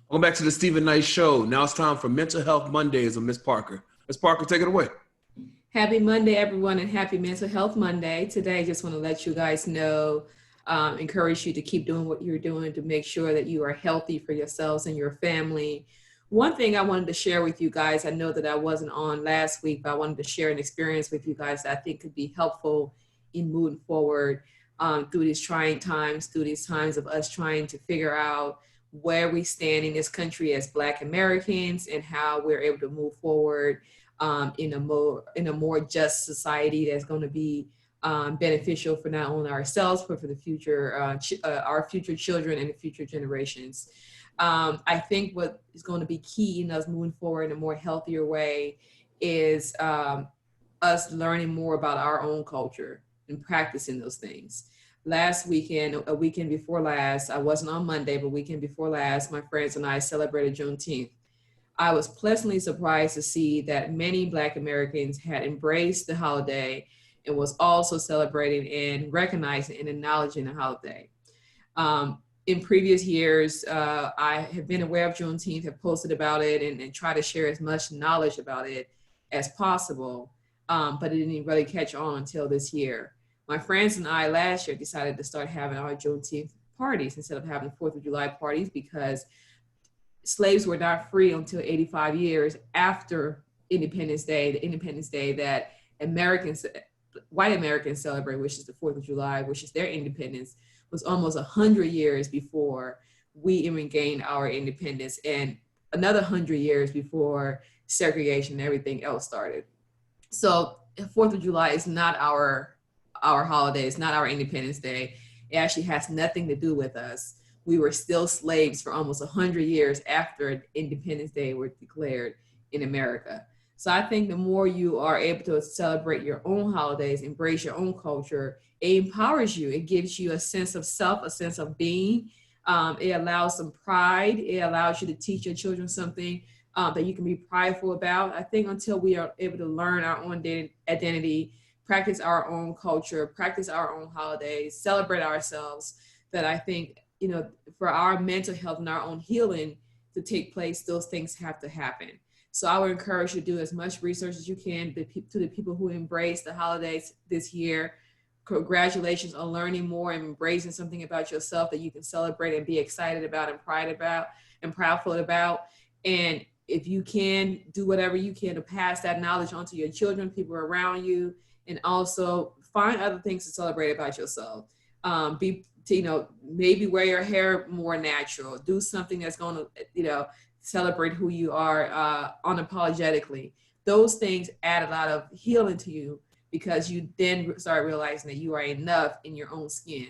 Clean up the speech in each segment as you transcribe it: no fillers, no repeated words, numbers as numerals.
Welcome back to the Stephen Knight Show. Now it's time for Mental Health Mondays with Miss Parker. Miss Parker, take it away. Happy Monday, everyone, and happy Mental Health Monday. Today, I just want to let you guys know, encourage you to keep doing what you're doing to make sure that you are healthy for yourselves and your family. One thing I wanted to share with you guys, I know that I wasn't on last week, but I wanted to share an experience with you guys that I think could be helpful in moving forward through these trying times, through these times of us trying to figure out where we stand in this country as Black Americans and how we're able to move forward in a more just society that's going to be beneficial for not only ourselves but for the future, our future children and the future generations. I think what is going to be key in us moving forward in a more healthier way is us learning more about our own culture and practicing those things. Last weekend, a weekend before last, I wasn't on Monday, but weekend before last, my friends and I celebrated Juneteenth. I was pleasantly surprised to see that many Black Americans had embraced the holiday and was also celebrating and recognizing and acknowledging the holiday. In previous years, I have been aware of Juneteenth, have posted about it, and try to share as much knowledge about it as possible, but it didn't really catch on until this year. My friends and I last year decided to start having our Juneteenth parties instead of having 4th of July parties because slaves were not free until 85 years after Independence Day, the Independence Day that Americans, white Americans celebrate, which is the 4th of July, which is their independence, was almost 100 years before we even gained our independence and another 100 years before segregation and everything else started. So 4th of July is not our holiday, it's not our Independence Day. It actually has nothing to do with us. We were still slaves for almost 100 years after Independence Day were declared in America. So I think the more you are able to celebrate your own holidays, embrace your own culture, it empowers you. It gives you a sense of self, a sense of being. It allows some pride. It allows you to teach your children something that you can be prideful about. I think until we are able to learn our own identity, practice our own culture, practice our own holidays, celebrate ourselves, that I think, for our mental health and our own healing to take place, those things have to happen. So I would encourage you to do as much research as you can to the people who embrace the holidays this year. Congratulations on learning more and embracing something about yourself that you can celebrate and be excited about and proudful about. And if you can, do whatever you can to pass that knowledge on to your children, people around you, and also find other things to celebrate about yourself. Maybe wear your hair more natural, do something that's going to, celebrate who you are unapologetically. Those things add a lot of healing to you because you then start realizing that you are enough in your own skin.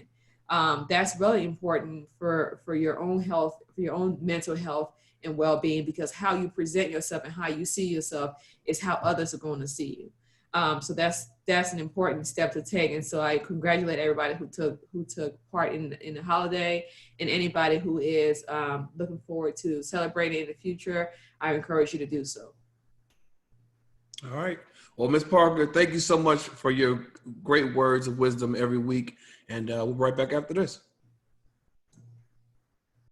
That's really important for your own health, for your own mental health and well-being, because how you present yourself and how you see yourself is how others are going to see you. So that's an important step to take. And so I congratulate everybody who took part in the holiday, and anybody who is looking forward to celebrating in the future. I encourage you to do so. All right. Well, Ms. Parker, thank you so much for your great words of wisdom every week. And we'll be right back after this.